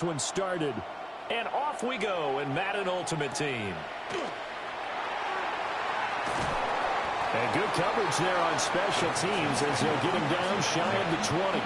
One started, and off we go in Madden Ultimate Team. And good coverage there on special teams as they'll get him down shy of the 20.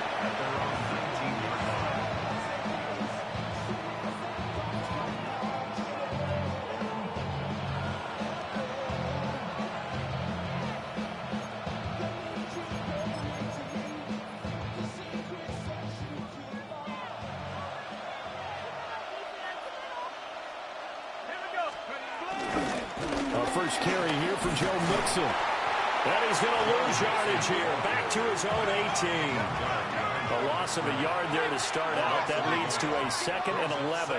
First carry here for Joe Mixon. And he's going to lose yardage here. Back to his own 18. A loss of a yard there to start out. That leads to a 2nd and 11.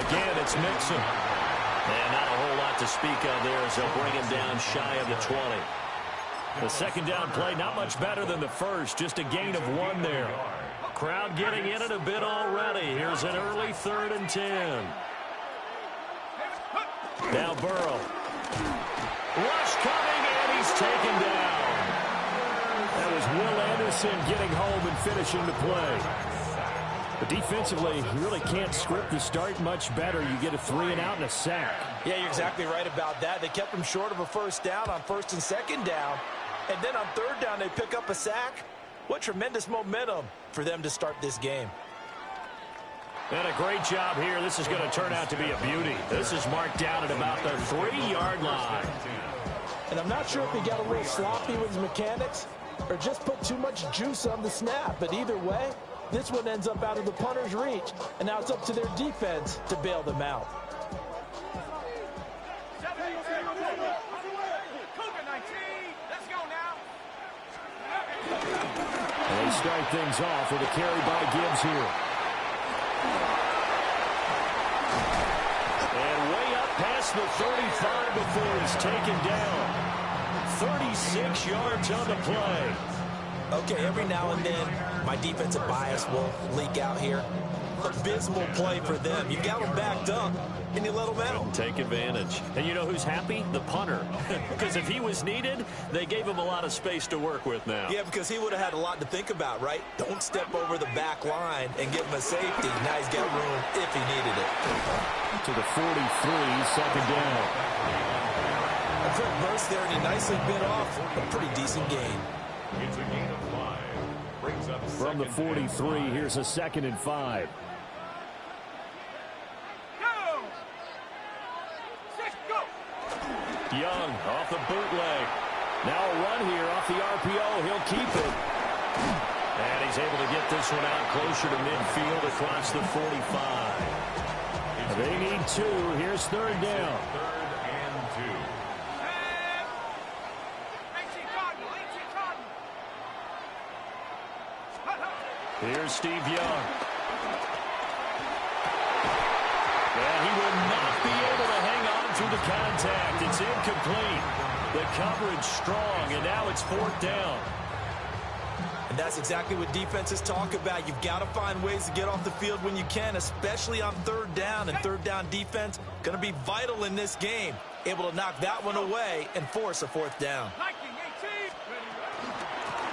Again, it's Mixon. And not a whole lot to speak of there as they'll bring him down shy of the 20. The second down play, not much better than the first. Just a gain of 1 there. Crowd getting in it a bit already. Here's an early 3rd and 10. Now Burrow. Rush coming, and he's taken down. That was Will Anderson getting home and finishing the play. But defensively, you really can't script the start much better. You get a 3 and out and a sack. Yeah, you're exactly right about that. They kept him short of a first down on 1st and 2nd down. And then on 3rd down, they pick up a sack. What tremendous momentum for them to start this game. And a great job here. This is going to turn out to be a beauty. This is marked down at about the 3-yard line. And I'm not sure if he got a little sloppy with his mechanics or just put too much juice on the snap. But either way, this one ends up out of the punter's reach. And now it's up to their defense to bail them out. And they start things off with a carry by Gibbs here. And way up past the 35 before he's taken down. 36 yards on the play. Okay, every now and then, my defensive bias will leak out here. Abysmal play for them. You got them backed up, and you let them out. Take advantage. And you know who's happy? The punter. Because if he was needed, they gave him a lot of space to work with now. Yeah, because he would have had a lot to think about, right? Don't step over the back line and give him a safety. Now he's got room if he needed it. To the 43, 2nd down. A quick burst there, and he nicely bit off a pretty decent gain. It's a gain of 5. Brings up from the 43, here's a 2nd and 5. Young off the bootleg. Now a run here off the RPO. He'll keep it. And he's able to get this one out closer to midfield across the 45. They need 2. Here's 3rd down. 3rd and 2. Here's Steve Young. And he will not be able to hang on through the contact. It's incomplete. The coverage strong, and now it's 4th down. And that's exactly what defenses talk about. You've got to find ways to get off the field when you can, especially on 3rd down. And 3rd down defense going to be vital in this game. Able to knock that one away and force a 4th down.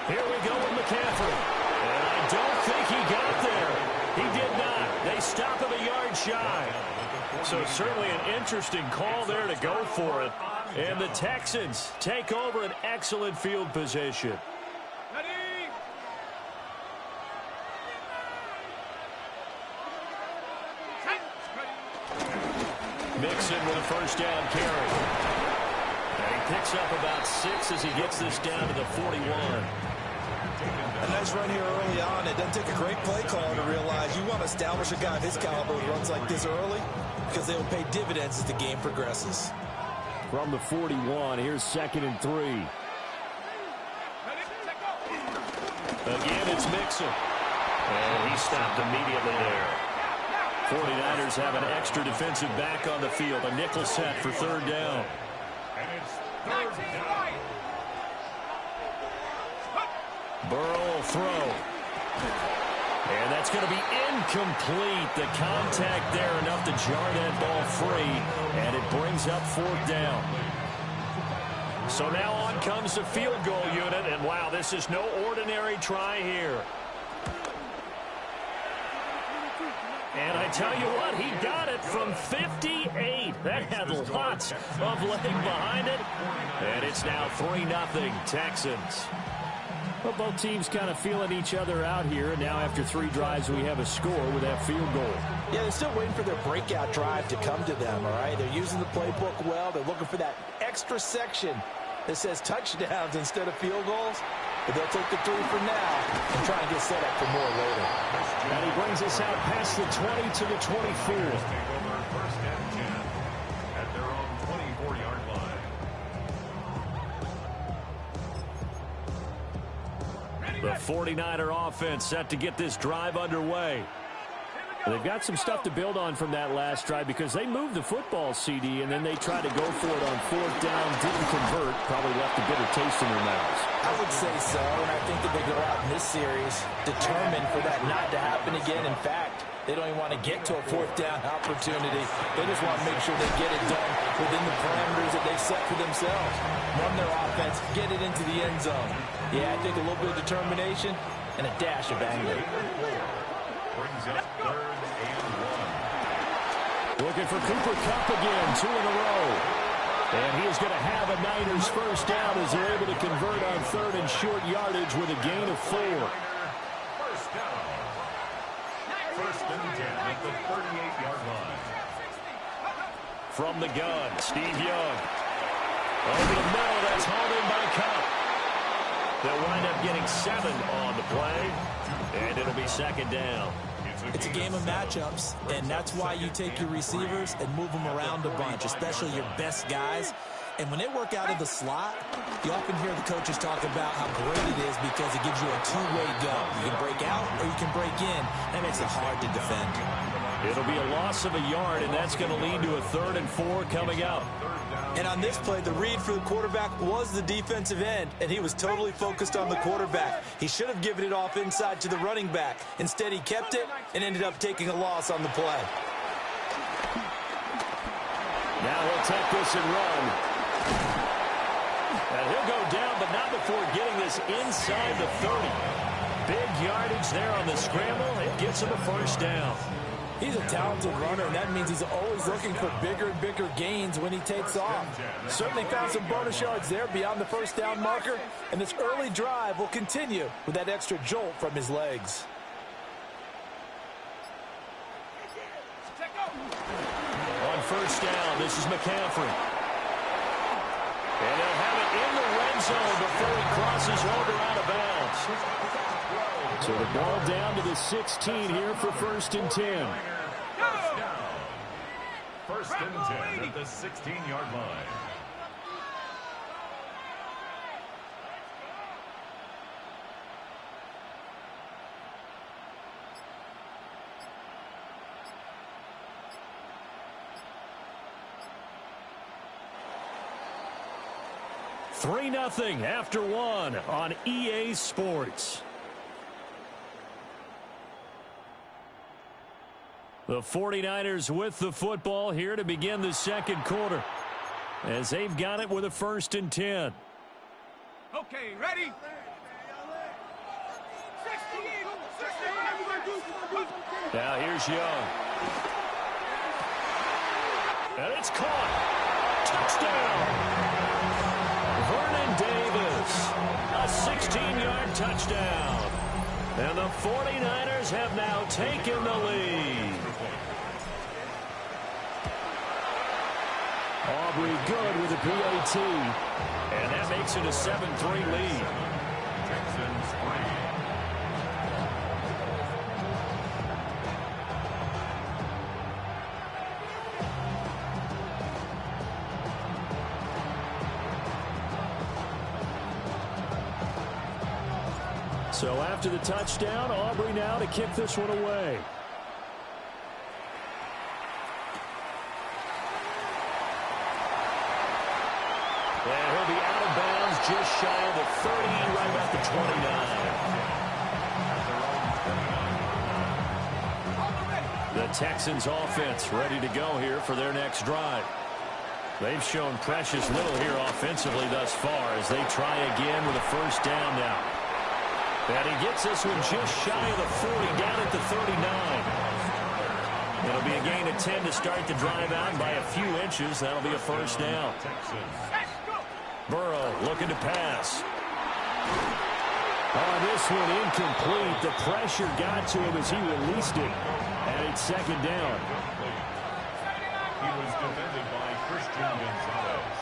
Here we go with McCaffrey. And I don't think he got there. He did not. They stop him a yard shy. So certainly an interesting call there to go for it. And the Texans take over an excellent field position. Mixon with a 1st down carry. And he picks up about 6 as he gets this down to the 41. A nice run here early on. It doesn't take a great play caller to realize you want to establish a guy of his caliber who runs like this early because they will pay dividends as the game progresses. From the 41, here's 2nd and 3. Again, it's Mixon. And he stopped immediately there. 49ers have an extra defensive back on the field. A nickel set for 3rd down. And it's 3rd down. Burrow will throw. And that's going to be incomplete. The contact there enough to jar that ball free. And it brings up 4th down. So now on comes the field goal unit. And wow, this is no ordinary try here. And I tell you what, he got it from 58. That had lots of leg behind it. And it's now 3-0 Texans. Well, both teams kind of feeling each other out here. And now after 3 drives, we have a score with that field goal. Yeah, they're still waiting for their breakout drive to come to them, all right? They're using the playbook well. They're looking for that extra section that says touchdowns instead of field goals. But they'll take the 3 for now and try and get set up for more later. And he brings us out past the 20 to the 24. Take over 1st and 10 at their own 24-yard line. The 49er offense set to get this drive underway. They've got some stuff to build on from that last drive because they moved the football, CD, and then they tried to go for it on 4th down, didn't convert, probably left a bitter taste in their mouths. I would say so, and I think that they go out in this series determined for that not to happen again. In fact, they don't even want to get to a 4th down opportunity. They just want to make sure they get it done within the parameters that they've set for themselves. Run their offense, get it into the end zone. Yeah, I think a little bit of determination and a dash of anger. Brings up 3rd and 1. Looking for Cooper Kupp again, 2 in a row. And he is going to have a Niners first down as they're able to convert on 3rd and short yardage with a gain of 4. First down. 1st and 10 at the 38-yard line. From the gun, Steve Young. Over the middle, that's hauled in by Kupp. They'll wind up getting 7 on the play, and it'll be 2nd down. It's a game of matchups, and that's why you take your receivers and move them around a bunch, especially your best guys. And when they work out of the slot, you often hear the coaches talk about how great it is because it gives you a two-way go. You can break out or you can break in. That makes it hard to defend. It'll be a loss of a yard, and that's going to lead to a 3rd and 4 coming up. And on this play, the read for the quarterback was the defensive end, and he was totally focused on the quarterback. He should have given it off inside to the running back. Instead, he kept it and ended up taking a loss on the play. Now he'll take this and run. And he'll go down, but not before getting this inside the 30. Big yardage there on the scramble. It gets him a first down. He's a talented runner, and that means he's always looking for bigger and bigger gains when he takes off. Certainly found some bonus yards there beyond the first down marker, and this early drive will continue with that extra jolt from his legs. On first down, this is McCaffrey. And they'll have it in the red zone before he crosses over out of bounds. So the ball down to the 16 here for 1st and 10. 1st and 10 at the 16-yard line. Three 3-0 after 1 on EA Sports. The 49ers with the football here to begin the 2nd quarter, as they've got it with a 1st and 10. Okay, ready? Now here's Young. And it's caught. Touchdown. Vernon Davis. A 16-yard touchdown. And the 49ers have now taken the lead. Aubrey good with a PAT. And that makes it a 7-3 lead. Texans 3. So after the touchdown, Aubrey now to kick this one away. And he'll be out of bounds just shy of the 30, right about the 29. The Texans offense ready to go here for their next drive. They've shown precious little here offensively thus far as they try again with a first down now. And he gets this one just shy of the 40, down at the 39. It'll be a gain of 10 to start the drive out by a few inches. That'll be a first down. Burrow looking to pass. Oh, this one incomplete. The pressure got to him as he released it. And it's second down. He was defended by Christian Gonzalez.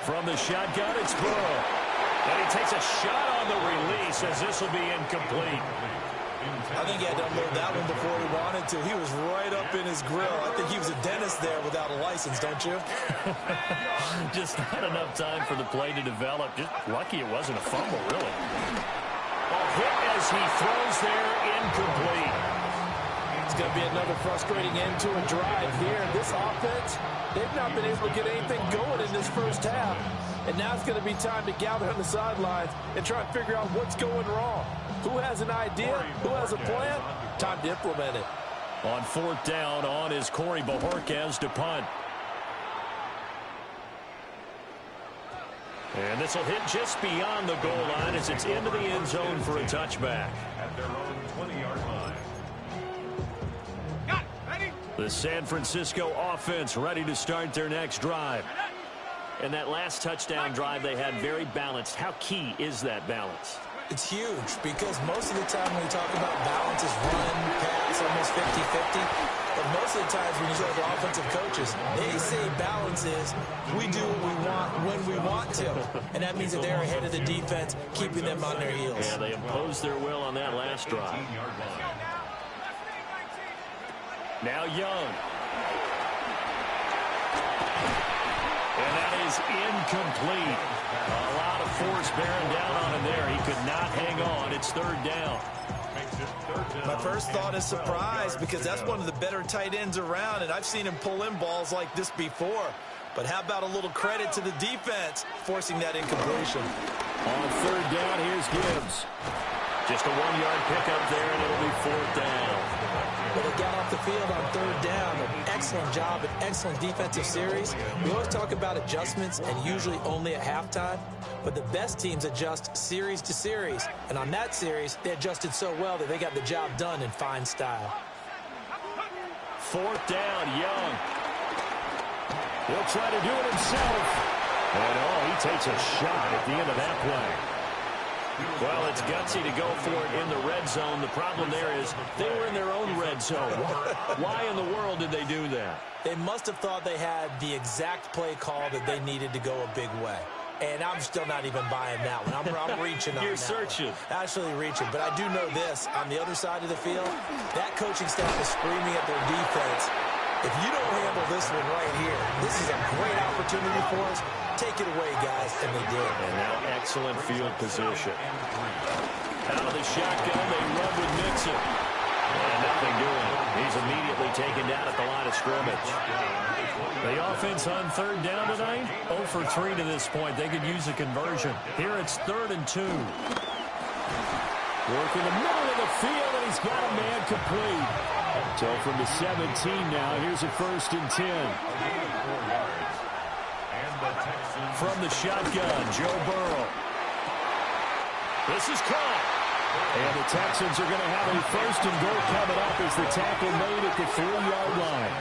From the shotgun, it's Burrow. And he takes a shot on the release as this will be incomplete. I think he had to unload that one before he wanted to. He was right up in his grill. I think he was a dentist there without a license, don't you? Just not enough time for the play to develop. Just lucky it wasn't a fumble, really. A hit as he throws there, incomplete. It's going to be another frustrating end to a drive here. This offense, they've not been able to get anything going in this first half. And now it's going to be time to gather on the sidelines and try and figure out what's going wrong. Who has an idea? Who has a plan? Time to implement it. On fourth down, on is Corey Bojorquez to punt. And this will hit just beyond the goal line as it's into the end zone for a touchback. At their own 20-yard line. Got it. Ready? The San Francisco offense ready to start their next drive. And that last touchdown drive they had very balanced. How key is that balance? It's huge because most of the time when we talk about balance is run, pass, almost 50-50. But most of the times when you talk to offensive coaches, they say balance is we do what we want when we want to. And that means that they're ahead of the defense, keeping them on their heels. Yeah, they imposed their will on that last drive. Now Young. And that is incomplete. A lot of force bearing down on him there. He could not hang on. It's third down. My first thought is surprise because that's one of the better tight ends around, and I've seen him pull in balls like this before. But how about a little credit to the defense forcing that incompletion? On third down, here's Gibbs. Just a 1-yard pickup there, and it'll be fourth down. Well, they got off the field on third down. An excellent job, an excellent defensive series. We always talk about adjustments and usually only at halftime. But the best teams adjust series to series. And on that series, they adjusted so well that they got the job done in fine style. Fourth down, Young. He'll try to do it himself. And, oh, he takes a shot at the end of that play. Well, it's gutsy to go for it in the red zone. The problem there is they were in their own red zone. Why in the world did they do that? They must have thought they had the exact play call that they needed to go a big way. And I'm still not even buying that one. I'm reaching on You're that searching. one. Actually reaching. But I do know this. On the other side of the field, that coaching staff is screaming at their defense. If you don't handle this one right here, this is a great opportunity for us. Take it away, guys. And they did. And now excellent field position. Out of the shotgun, they run with Mixon. And nothing doing. He's immediately taken down at the line of scrimmage. The offense on third down tonight, 0 for 3 to this point. They could use a conversion. Here it's 3rd and 2. Work in the middle of the field, and he's got a man complete. So from the 17 now, here's a 1st and 10. From the shotgun, Joe Burrow. This is caught. And the Texans are going to have a 1st and goal coming up as the tackle made at the 3-yard line.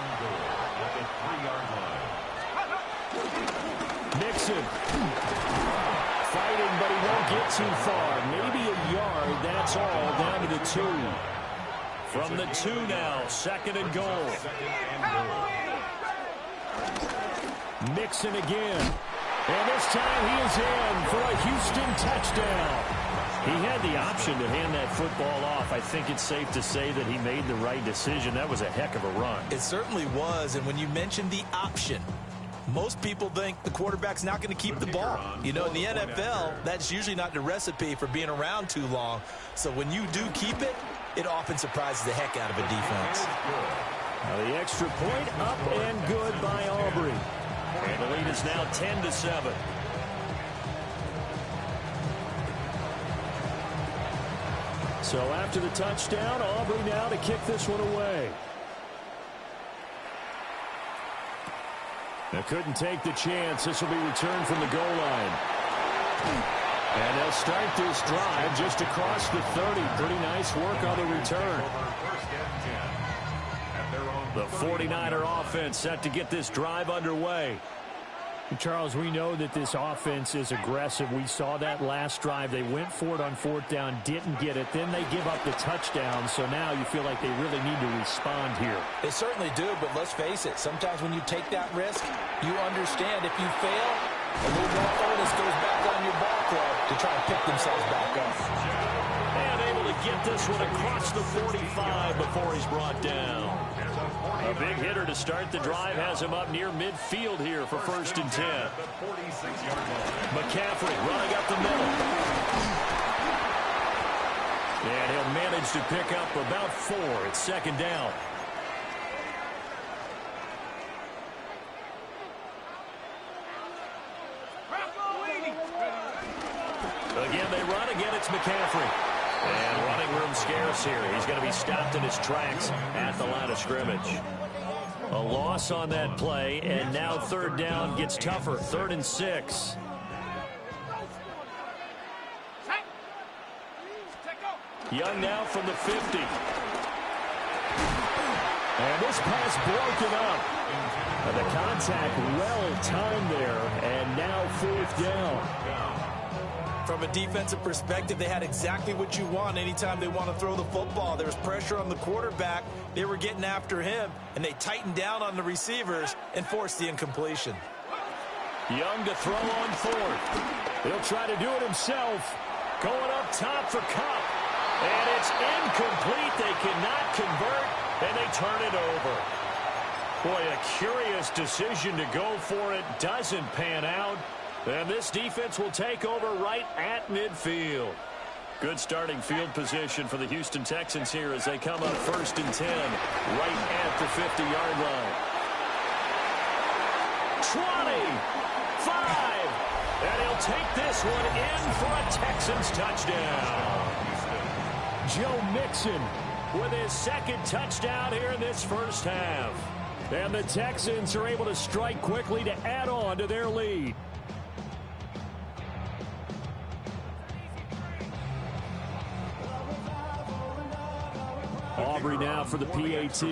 Mixon. Fighting, but he won't get too far. Maybe a yard, that's all, down to the 2. From the 2 now, 2nd and goal. Mixon again. And this time he is in for a Houston touchdown. He had the option to hand that football off. I think it's safe to say that he made the right decision. That was a heck of a run. It certainly was. And when you mentioned the option, most people think the quarterback's not going to keep the ball. You know, in the NFL, that's usually not the recipe for being around too long. So when you do keep it, it often surprises the heck out of a defense. Now the extra point up and good by Aubrey. And the lead is now 10-7. So after the touchdown, Aubrey now to kick this one away. Now couldn't take the chance. This will be returned from the goal line. And they'll start this drive just across the 30. Pretty nice work on the return. First and 10 at their own The 49er offense set to get this drive underway. Charles, we know that this offense is aggressive. We saw that last drive. They went for it on 4th down, didn't get it. Then they give up the touchdown. So now you feel like they really need to respond here. They certainly do, but let's face it. Sometimes when you take that risk, you understand if you fail, a little more onus goes back on your ball club to try and pick themselves back up. And able to get this one across the 45 before he's brought down. A big hitter to start the drive has him up near midfield here for 1st and 10. McCaffrey running up the middle. And he'll manage to pick up about 4. It's 2nd down. Again, they run. Again, it's McCaffrey. And running room scarce here. He's going to be stopped in his tracks at the line of scrimmage. A loss on that play, and now 3rd down gets tougher. 3rd and 6. Young now from the 50. And this pass broken up. The contact well timed there, and now 4th down. From a defensive perspective, they had exactly what you want anytime they want to throw the football. There was pressure on the quarterback. They were getting after him, and they tightened down on the receivers and forced the incompletion. Young to throw on 4th. He'll try to do it himself. Going up top for Kupp. And it's incomplete. They cannot convert, and they turn it over. Boy, a curious decision to go for it. Doesn't pan out. And this defense will take over right at midfield. Good starting field position for the Houston Texans here as they come up 1st and 10 right at the 50-yard line. 25. And he'll take this one in for a Texans touchdown. Joe Mixon with his 2nd touchdown here in this 1st half. And the Texans are able to strike quickly to add on to their lead. Aubrey now for the PAT.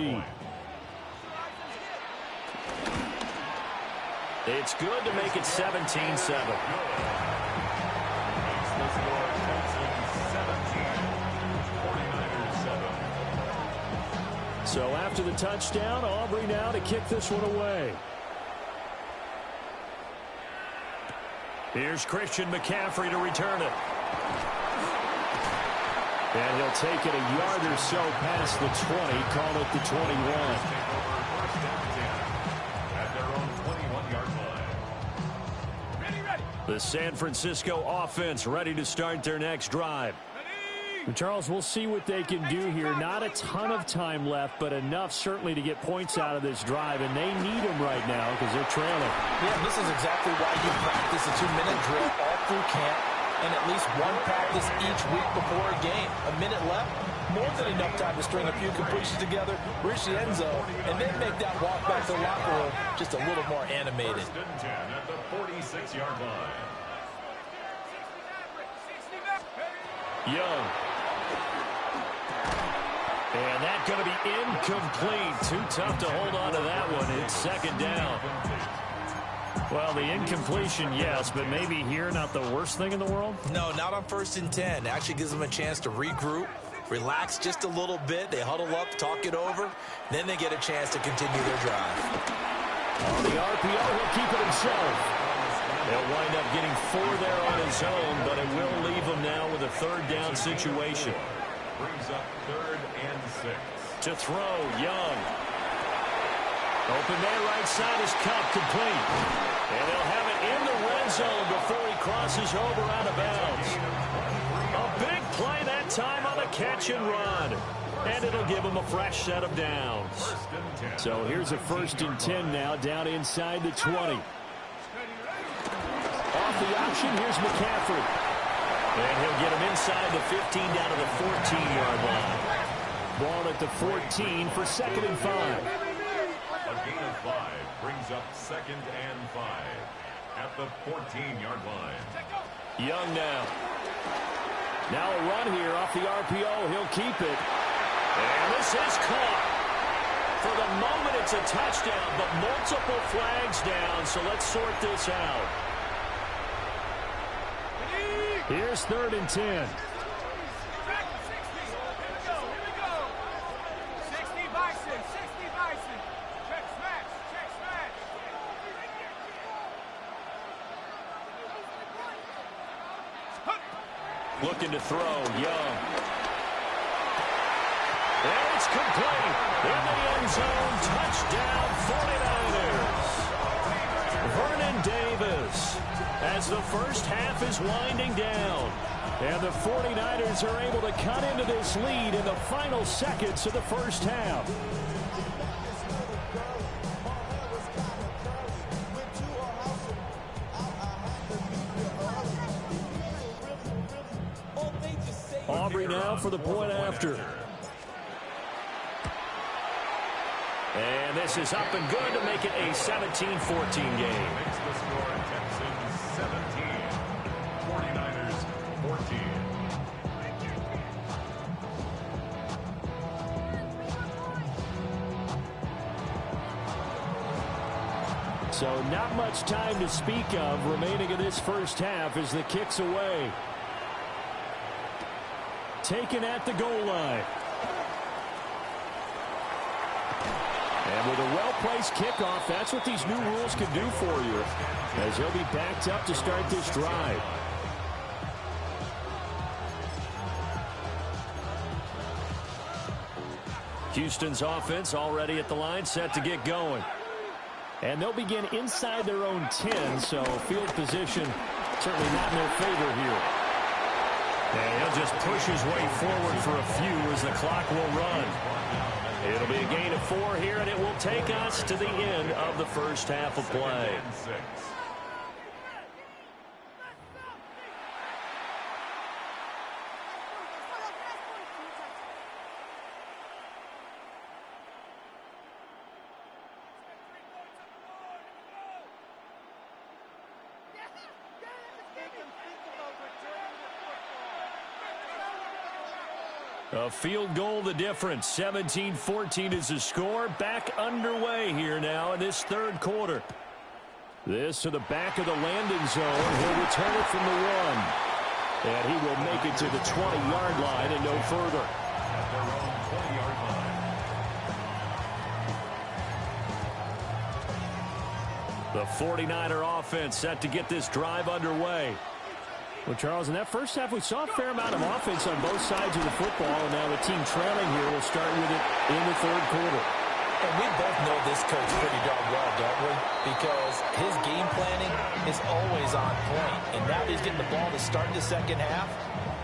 It's good to make it 17-7. So after the touchdown, Aubrey now to kick this one away. Here's Christian McCaffrey to return it. And he'll take it a yard or so past the 20, call it the 21. At their own 21-yard line. The San Francisco offense ready to start their next drive. Charles, we'll see what they can do here. Not a ton of time left, but enough certainly to get points out of this drive, and they need them right now because they're trailing. Yeah, this is exactly why you practice a 2-minute drill all through camp and at least one practice each week before a game. A minute left, more than enough time to string a few completions together, reach the end zone, and then make that walk back to the locker room just a little more animated. 1st and 10 at the 46-yard line. Young. And that's going to be incomplete. Too tough to hold on to that one. It's 2nd down. Well, the incompletion, yes, but maybe here not the worst thing in the world? No, not on 1st and 10. Actually gives them a chance to regroup, relax just a little bit. They huddle up, talk it over. Then they get a chance to continue their drive. On the RPO, he'll keep it himself. He'll wind up getting 4 there on his own, but it will leave him now with a 3rd down situation. Brings up 3rd and 6. To throw, Young. Open man right side is Kupp, complete. And they'll have it in the red zone before he crosses over out of bounds. A big play that time on the catch and run. And it'll give him a fresh set of downs. So here's a 1st and 10 now, down inside the 20. Off the option, here's McCaffrey. And he'll get him inside the 15 down to the 14-yard line. Ball at the 14 for 2nd and 5. A gain of 5 brings up 2nd and 5 at the 14-yard line. Young now. Now a run here off the RPO. He'll keep it. And this is caught. For the moment, It's a touchdown, but multiple flags down, so let's sort this out. Here's 3rd and 10. Looking to throw, Young. And it's complete. In the end zone, touchdown 49ers. Vernon Davis, as the first half is winding down. And the 49ers are able to cut into this lead in the final seconds of the first half. Aubrey now for the point after. And this is up and good to make it a 17-14 game. Makes the score Texans 17, 49ers 14. So not much time to speak of remaining in this first half as the kick's away. Taken at the goal line. And with a well-placed kickoff, that's what these new rules can do for you, as he'll be backed up to start this drive. Houston's offense already at the line, set to get going. And they'll begin inside their own 10, so field position certainly not in their favor here. And he'll just push his way forward for a few as the clock will run. It'll be a gain of 4 here, and it will take us to the end of the first half of play. A field goal the difference. 17-14 is the score. Back underway here now in this third quarter. This to the back of the landing zone. He'll return it from the 1. And he will make it to the 20-yard line and no further. At their own 20-yard line. The 49er offense set to get this drive underway. Well, Charles, in that first half, we saw a fair amount of offense on both sides of the football, and now the team trailing here will start with it in the third quarter. And we both know this coach pretty darn well, don't we? Because his game planning is always on point. And now that he's getting the ball to start the second half,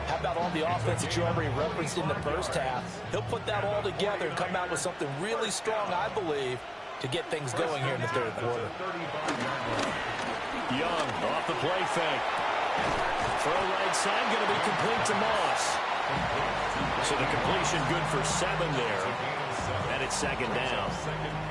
how about all the offense that you already referenced in the first half? He'll put that all together and come out with something really strong, I believe, to get things going here in the third quarter. Young off the play fake. Throw right side, going to be complete to Moss. So the completion good for 7 there. And it's second down.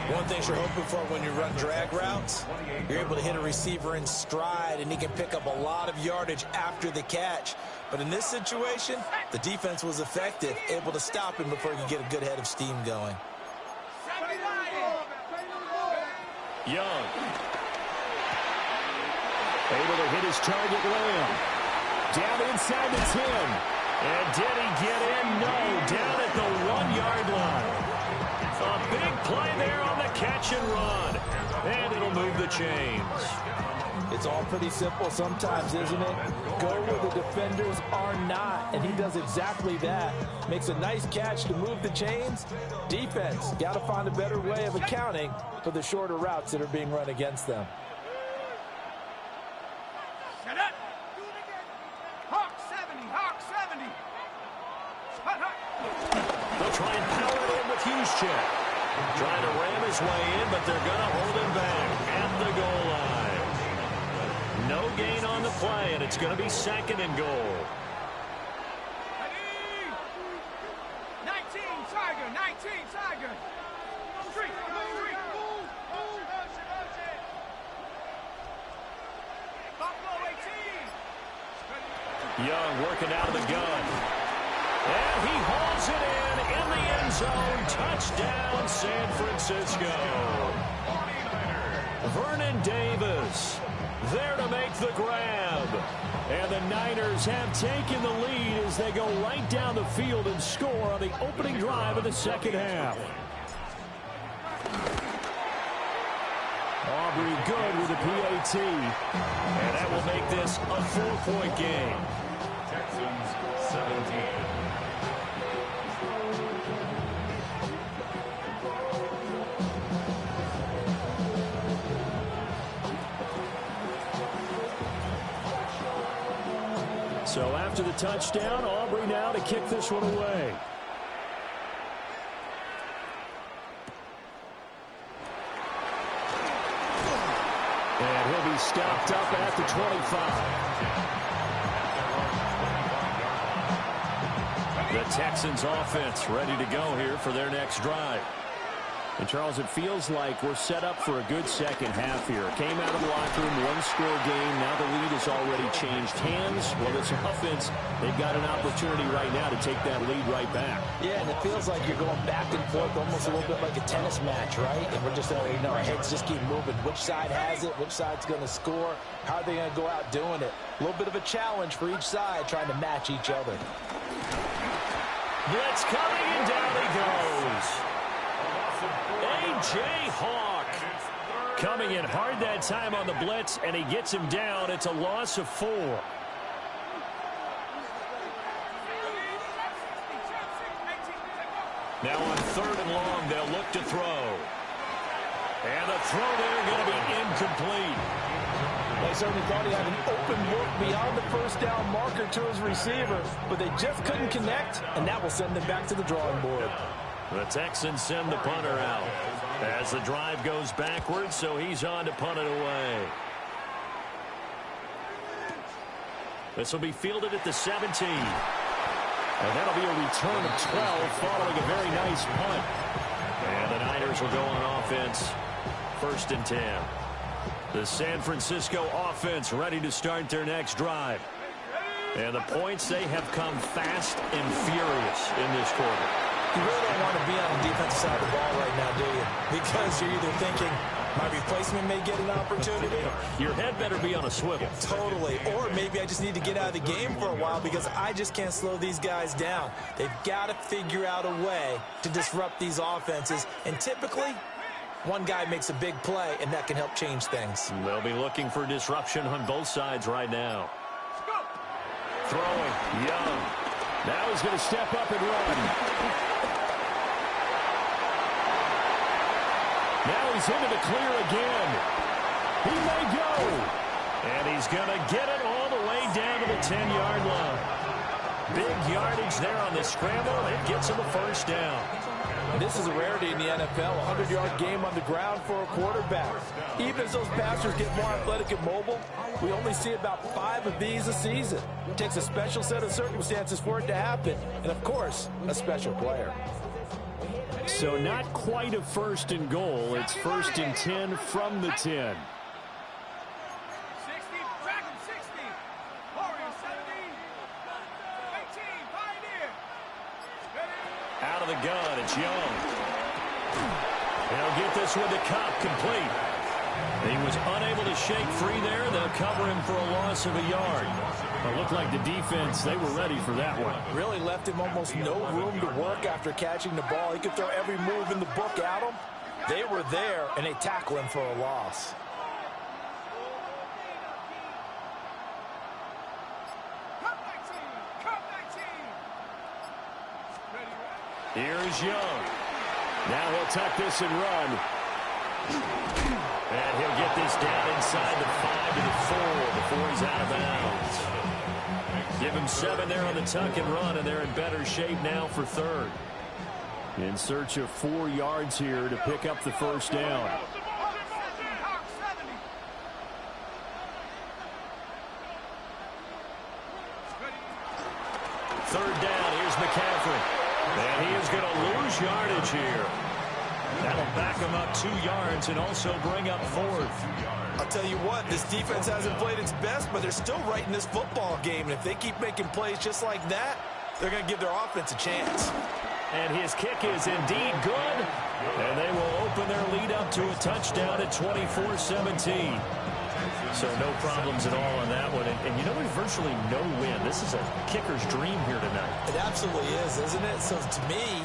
One thing you're hoping for when you run drag routes, you're able to hit a receiver in stride, and he can pick up a lot of yardage after the catch. But in this situation, the defense was effective, able to stop him before he could get a good head of steam going. Young. Able to hit his target, Lamb. Down inside the 10. And did he get in? No. Down at the 1-yard line. A big play there on the catch and run. And it'll move the chains. It's all pretty simple sometimes, isn't it? Go where the defenders are not, and he does exactly that. Makes a nice catch to move the chains. Defense, got to find a better way of accounting for the shorter routes that are being run against them. Shut up! Hawk 70, Hawk 70. Hut, hut. They'll try and power it in with Juszczyk. Trying to ram his way in, but they're going to hold him back at the goal line. No gain on the play, and it's going to be second and goal. 19, Tiger, 19, Tiger. Street, street. Buffalo 18. Young working out of the gun. And he hauls it in the end zone. Touchdown, San Francisco. Vernon Davis there to make the grab. And the Niners have taken the lead as they go right down the field and score on the opening drive of the second half. Aubrey good with the PAT. And that will make this a 4-point game. Texans 17. So after the touchdown, Aubrey now to kick this one away. And he'll be stopped up at the 25. The Texans offense ready to go here for their next drive. And, Charles, it feels like we're set up for a good second half here. Came out of the locker room, one-score game. Now the lead has already changed hands. Well, this offense, they've got an opportunity right now to take that lead right back. Yeah, and it feels like you're going back and forth almost a little bit like a tennis match, right? And we're just, our heads just keep moving. Which side has it? Which side's going to score? How are they going to go out doing it? A little bit of a challenge for each side trying to match each other. Blitz coming, and down he goes. A.J. Hawk coming in hard that time on the blitz, and he gets him down. It's a loss of 4. Now on 3rd and long, they'll look to throw. And the throw there going to be incomplete. They certainly thought he had an open look beyond the first down marker to his receiver, but they just couldn't connect, and that will send them back to the drawing board. The Texans send the punter out as the drive goes backwards, so he's on to punt it away. This will be fielded at the 17. And that'll be a return of 12 following a very nice punt. And the Niners will go on offense, 1st and 10. The San Francisco offense ready to start their next drive. And the points, they have come fast and furious in this quarter. You really don't want to be on the defensive side of the ball right now, do you? Because you're either thinking, my replacement may get an opportunity. Your head better be on a swivel. Totally. Or maybe I just need to get out of the game for a while because I just can't slow these guys down. They've got to figure out a way to disrupt these offenses. And typically, one guy makes a big play, and that can help change things. They'll be looking for disruption on both sides right now. Throwing, Young. Now he's going to step up and run. Now he's into the clear again. He may go. And he's going to get it all the way down to the 10-yard line. Big yardage there on the scramble. It gets him a 1st down. This is a rarity in the NFL, a 100-yard game on the ground for a quarterback. Even as those passers get more athletic and mobile, we only see about 5 of these a season. It takes a special set of circumstances for it to happen, and, of course, a special player. So not quite a 1st and goal. It's 1st and 10 from the 10. 60, Dragon 60, Warrior 70, 18, Pioneer. Out of the gun, it's Young. They'll get this one to Cobb, complete. He was unable to shake free there. They'll cover him for a loss of a yard. It looked like the defense, they were ready for that one. Really left him almost no room to work after catching the ball. He could throw every move in the book at him. They were there, and they tackle him for a loss. Cup 19, Here's Young. Now he'll tuck this and run. And he'll get this down inside the 5 to the 4 before he's out of bounds. Give him 7 there on the tuck and run, and they're in better shape now for 3rd. In search of 4 yards here to pick up the 1st down. Hawk 70. 3rd down, here's McCaffrey. And he is going to lose yardage here. That'll back him up 2 yards and also bring up 4th. I'll tell you what, this defense hasn't played its best, but they're still right in this football game. And if they keep making plays just like that, they're going to give their offense a chance. And his kick is indeed good. And they will open their lead up to a touchdown at 24-17. So no problems at all on that one. And you know, there's virtually no win. This is a kicker's dream here tonight. It absolutely is, isn't it? So to me,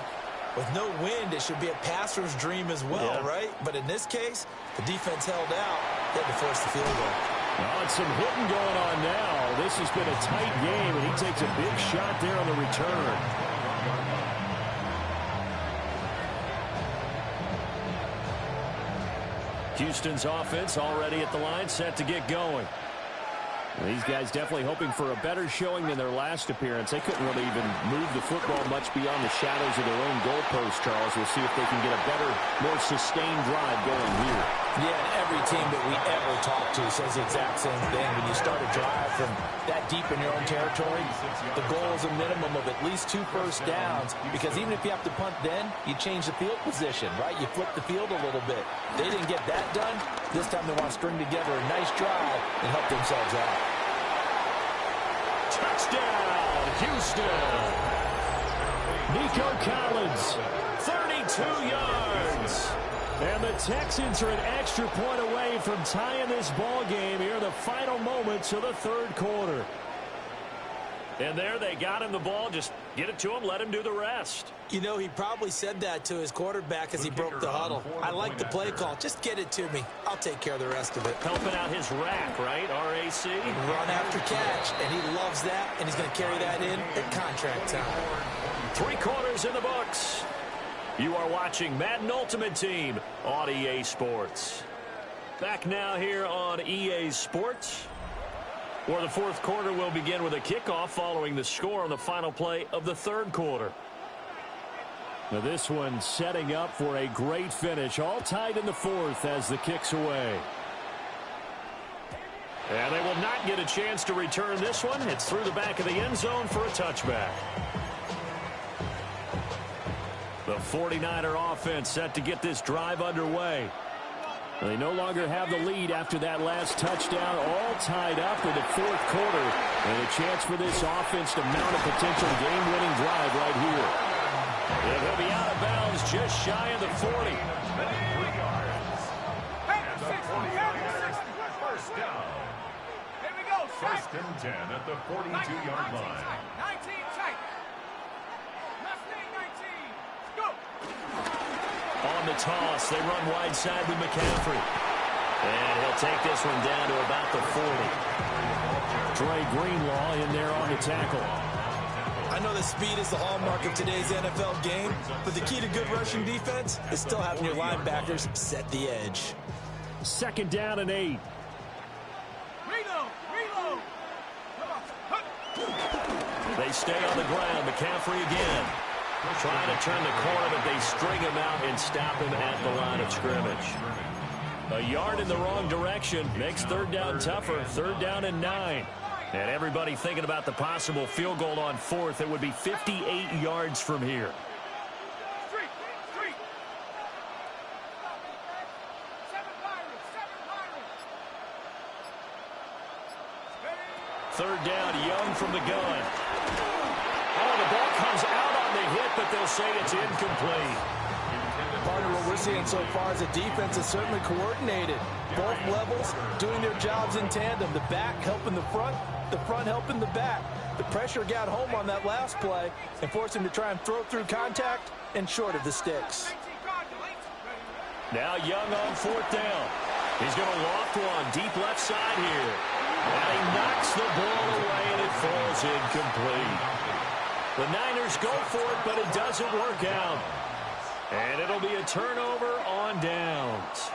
with no wind, it should be a passer's dream as well, right? But in this case, the defense held out. They had to force the field goal. Oh, and some hitting going on now. This has been a tight game, and he takes a big shot there on the return. Houston's offense already at the line, set to get going. These guys definitely hoping for a better showing than their last appearance. They couldn't really even move the football much beyond the shadows of their own goalpost, Charles. We'll see if they can get a better, more sustained drive going here. Yeah, and every team that we ever talk to says the exact same thing. When you start a drive from that deep in your own territory, the goal is a minimum of at least 2 first downs, because even if you have to punt then, you change the field position, right? You flip the field a little bit. They didn't get that done. This time they want to string together a nice drive and help themselves out. Touchdown, Houston. Nico Collins, 32 yards. and the Texans are an extra point away from tying this ball game here in the final moments of the third quarter. And there they got him the ball. Just get it to him, let him do the rest. You know, he probably said that to his quarterback as he broke the huddle. I like the play call. Just get it to me. I'll take care of the rest of it. Helping out his rack, right? R-A-C? Run after catch, and he loves that, and he's going to carry that in at contract time. 3 quarters in the books. You are watching Madden Ultimate Team on EA Sports. Back now here on EA Sports, where the fourth quarter will begin with a kickoff following the score on the final play of the third quarter. Now this one setting up for a great finish. All tied in the fourth as the kick's away. And they will not get a chance to return this one. It's through the back of the end zone for a touchback. The 49er offense set to get this drive underway. They no longer have the lead after that last touchdown, all tied up in the fourth quarter. And a chance for this offense to mount a potential game-winning drive right here. And he'll be out of bounds just shy of the 40. 3 yards. First down. Here we go. First and 10 at the 42-yard line. 19 tight. Mustang 19. Go. On the toss, they run wide side with McCaffrey. And he'll take this one down to about the 40. Dre Greenlaw in there on the tackle. I know that speed is the hallmark of today's NFL game, but the key to good rushing defense is still having your linebackers set the edge. Second down and 8. Reload. They stay on the ground. McCaffrey again. Trying to turn the corner, but they string him out and stop him at the line of scrimmage. A yard in the wrong direction makes third down tougher. Third down and 9. And everybody thinking about the possible field goal on fourth. It would be 58 yards from here. Street. 7 Pirates. Third down, Young from the gun. Oh, the ball comes out on the hit, but they'll say it's incomplete. Partner, what we're seeing so far is the defense is certainly coordinated. Both levels doing their jobs in tandem. The back helping the front helping the back. The pressure got home on that last play and forced him to try and throw through contact and short of the sticks. Now Young on fourth down. He's going to loft one deep left side here. And he knocks the ball away, and it falls incomplete. The Niners go for it, but it doesn't work out. And it'll be a turnover on downs.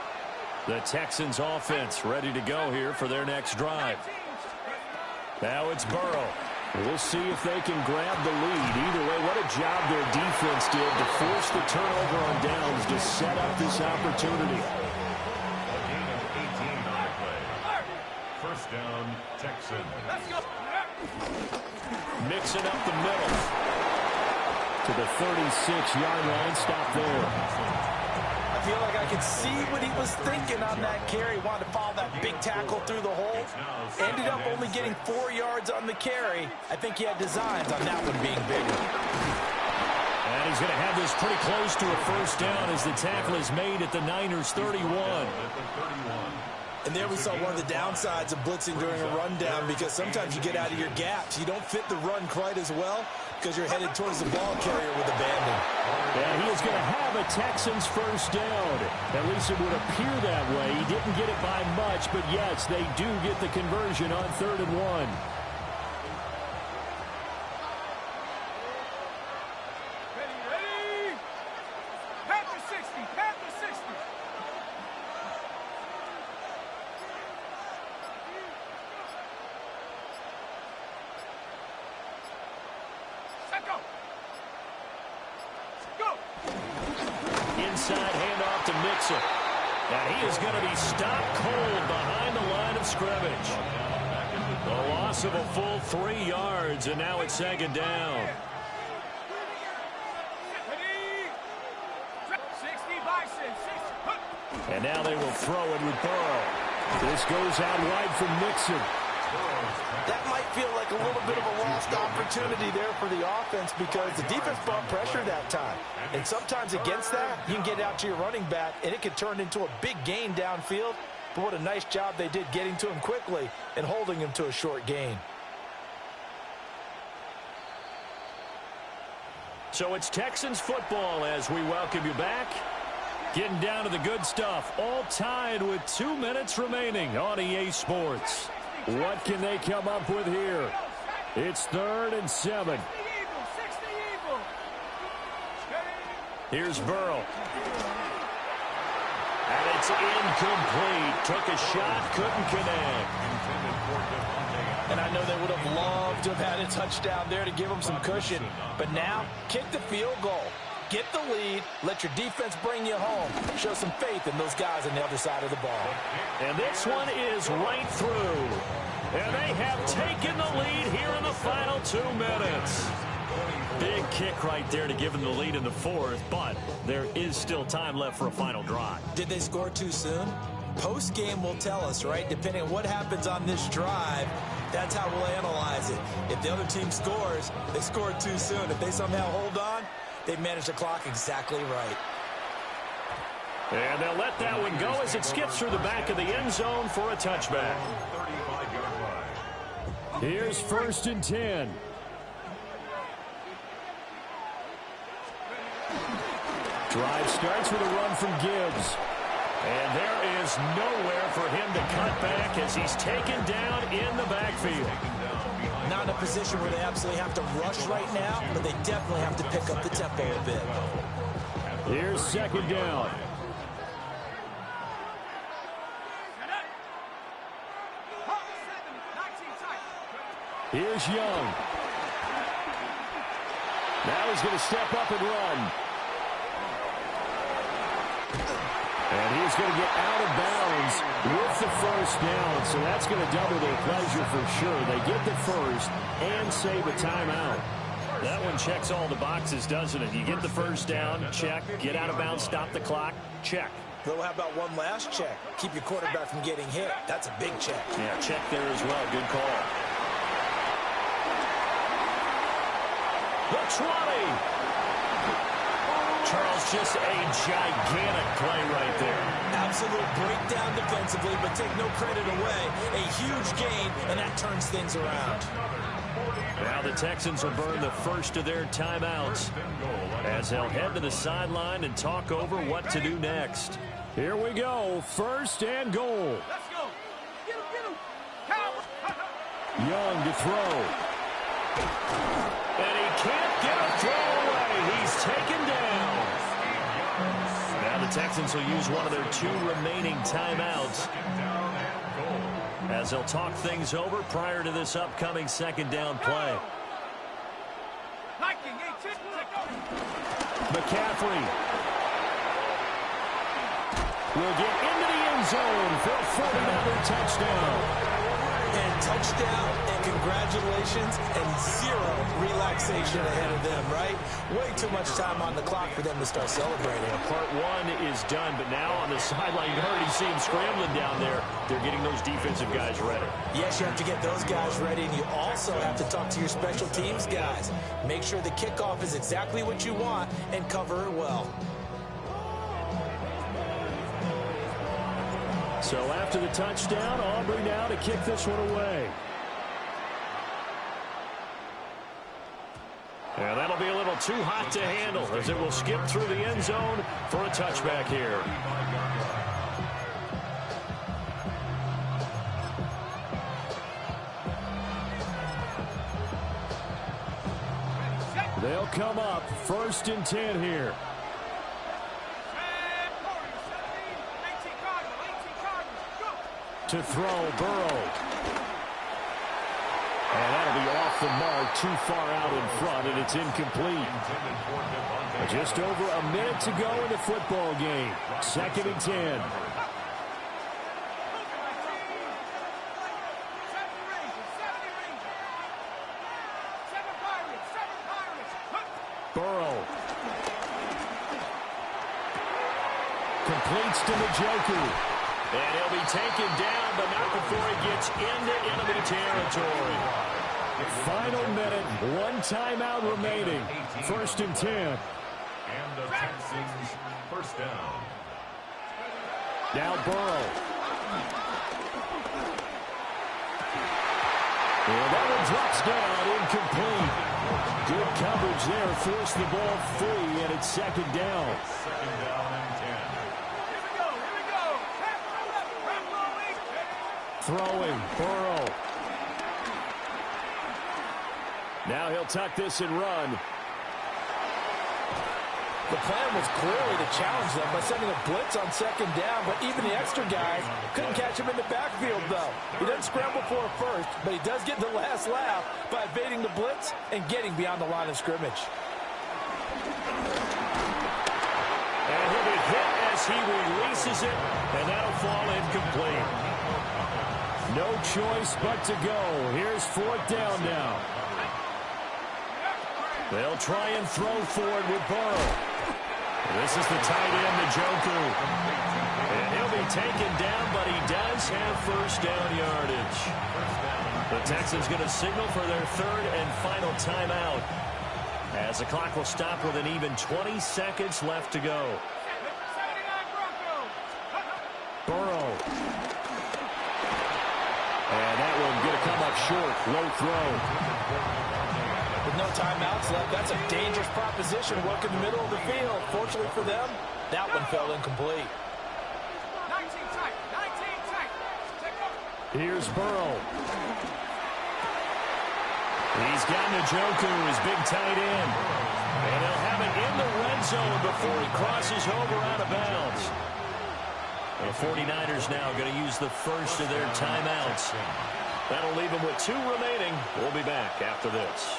The Texans offense ready to go here for their next drive. Now it's Burrow. We'll see if they can grab the lead. Either way, what a job their defense did to force the turnover on downs to set up this opportunity. A gain of 18 on the play. First down, Texans. Let's go. Mixing up the middle. To the 36-yard line, stop there. I feel like I could see what he was thinking on that carry. Wanted to follow that big tackle through the hole. Ended up only getting 4 yards on the carry. I think he had designs on that one being bigger. And he's going to have this pretty close to a first down as the tackle is made at the Niners' 31. And there we saw one of the downsides of blitzing during a rundown, because sometimes you get out of your gaps. You don't fit the run quite as well because you're headed towards the ball carrier with abandon. And he is going to have a Texans first down. At least it would appear that way. He didn't get it by much, but yes, they do get the conversion on 3rd and 1. Ready? Panther 60, Panther 60. Set go. Go. Inside handoff to Mixon. And he is going to be stopped cold behind the line of scrimmage. A loss of a full 3 yards, and now it's 2nd down. Ready? 60 Bison, 60. And now they will throw it with Burrow. This goes out wide from Mixon. That might feel like a little bit of a lost opportunity there for the offense, because the defense brought pressure that time. And sometimes against that, you can get out to your running back, and it can turn into a big gain downfield. But what a nice job they did getting to him quickly and holding him to a short gain. So it's Texans football as we welcome you back. Getting down to the good stuff. All tied with 2 minutes remaining on EA Sports. What can they come up with here? It's 3rd and 7. 60 Eagle. Here's Burrow. And it's incomplete. Took a shot, couldn't connect. And I know they would have loved to have had a touchdown there to give them some cushion. But now, kick the field goal. Get the lead. Let your defense bring you home. Show some faith in those guys on the other side of the ball. And this one is right through. And they have taken the lead here in the final 2 minutes. Big kick right there to give them the lead in the 4th, but there is still time left for a final drive. Did they score too soon? Post-game will tell us, right? Depending on what happens on this drive, that's how we'll analyze it. If the other team scores, they scored too soon. If they somehow hold on, they managed the clock exactly right. And they'll let that one go as it skips through the back of the end zone for a touchback. Here's 1st and 10. Drive starts with a run from Gibbs. And there is nowhere for him to cut back as he's taken down in the backfield. Not in a position where they absolutely have to rush right now, but they definitely have to pick up the tempo a bit. Here's 2nd down. Here's Young. Now he's going to step up and run. And he's going to get out of bounds with the first down. So that's going to double their pleasure for sure. They get the first and save a timeout. That one checks all the boxes, doesn't it? You get the first down, check. Get out of bounds, stop the clock, check. Though how about one last check? Keep your quarterback from getting hit. That's a big check. Yeah, check there as well. Good call. The 20. Charles, just a gigantic play right there. Absolute breakdown defensively, but take no credit away. A huge gain, and that turns things around. Now the Texans will burn the first of their timeouts as they'll head to the sideline and talk over what to do next. Here we go. 1st and goal. Let's go. Get him. Cowboys. Young to throw. And he can't get a throw away. He's taken down. Now the Texans will use one of their 2 remaining timeouts as they'll talk things over prior to this upcoming 2nd down play. McCaffrey will get into the end zone for a 49er touchdown. And touchdown and congratulations and zero relaxation ahead of them, right? Way too much time on the clock for them to start celebrating. Part one is done, but now on the sideline, you already see him scrambling down there. They're getting those defensive guys ready. Yes, you have to get those guys ready, and you also have to talk to your special teams guys. Make sure the kickoff is exactly what you want and cover it well. So after the touchdown, Aubrey now to kick this one away. And that'll be a little too hot to handle as it will skip through the end zone for a touchback here. They'll come up 1st and 10 here. To throw, Burrow. And that'll be off the mark, too far out in front, and it's incomplete. Just over a minute to go in the football game. 2nd and 10. Burrow. Completes to Njoku. And he'll be taken down, but not before he gets into enemy territory. Final minute, 1 timeout remaining. 1st and 10. And the Texans first down. Now Burrow. And that one drops down, incomplete. Good coverage there, forced the ball free, and it's 2nd down. 2nd down and 10. Throwing, Burrow. Now he'll tuck this and run. The plan was clearly to challenge them by sending a blitz on 2nd down, but even the extra guys couldn't catch him in the backfield, though. He doesn't scramble for a first, but he does get the last laugh by evading the blitz and getting beyond the line of scrimmage. And he'll be hit as he releases it, and that'll fall incomplete. No choice but to go. Here's 4th down now. They'll try and throw forward with Burrow. This is the tight end, Njoku. And he'll be taken down, but he does have 1st down yardage. The Texans going to signal for their 3rd and final timeout, as the clock will stop with an even 20 seconds left to go. Burrow. And that one going to come up short. Low throw. With no timeouts left, that's a dangerous proposition. Work in the middle of the field. Fortunately for them, that one fell incomplete. 19 tight. Here's Burrow. He's got Njoku, his big tight end. And he'll have it in the red zone before he crosses over out of bounds. The 49ers now going to use the first of their timeouts. That'll leave them with 2 remaining. We'll be back after this.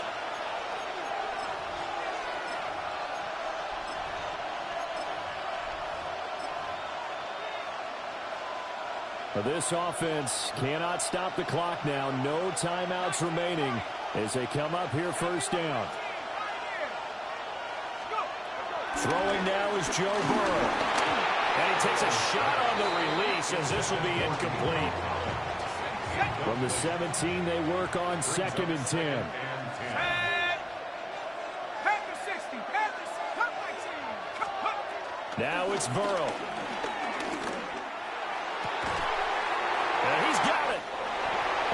This offense cannot stop the clock now. No timeouts remaining as they come up here 1st down. Throwing now is Joe Burrow. And he takes a shot on the release as this will be incomplete. From the 17, they work on 2nd and 10. Now it's Burrow. And he's got it.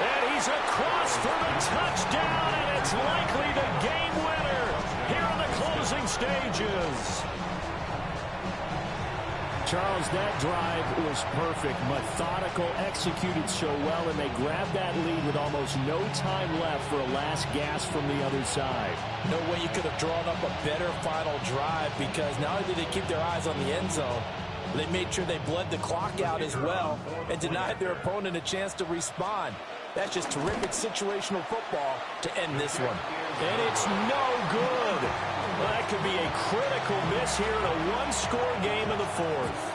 And he's across for the touchdown, and it's likely the game winner here in the closing stages. Charles, that drive was perfect, methodical, executed so well, and they grabbed that lead with almost no time left for a last gasp from the other side. No way you could have drawn up a better final drive, because not only did they keep their eyes on the end zone, they made sure they bled the clock out as well and denied their opponent a chance to respond. That's just terrific situational football to end this one. And it's no good. Well, that could be a critical miss here in a one-score game in the 4th.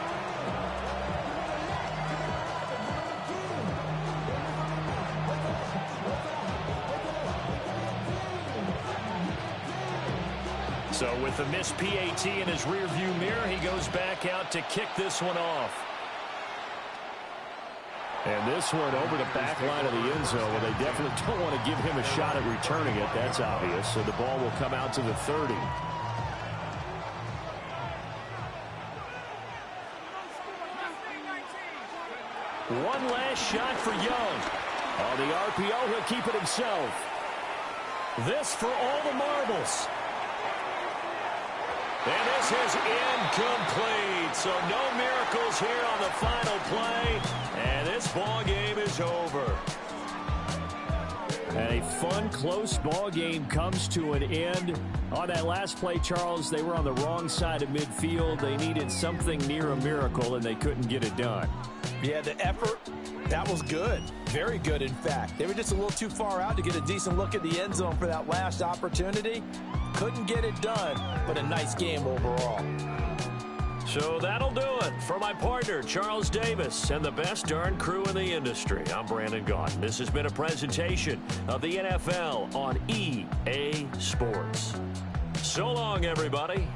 So with the missed PAT in his rearview mirror, he goes back out to kick this one off. And this one over the back line of the end zone. Well, they definitely don't want to give him a shot at returning it. That's obvious. So the ball will come out to the 30. One last shot for Young. On the RPO, he'll keep it himself. This for all the marbles. And this is incomplete. So no miracles here on the final play. And this ball game is over. And a fun, close ball game comes to an end. On that last play, Charles, they were on the wrong side of midfield. They needed something near a miracle, and they couldn't get it done. Yeah, the effort, that was good. Very good, in fact. They were just a little too far out to get a decent look at the end zone for that last opportunity. Couldn't get it done, but a nice game overall. So that'll do it for my partner, Charles Davis, and the best darn crew in the industry. I'm Brandon Gaudin. This has been a presentation of the NFL on EA Sports. So long, everybody.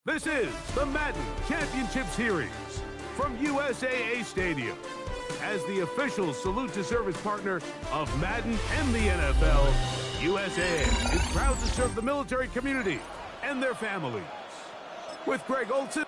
This is the Madden Championship Series from USAA Stadium. As the official salute to service partner of Madden and the NFL, USAA is proud to serve the military community and their families. With Greg Olson.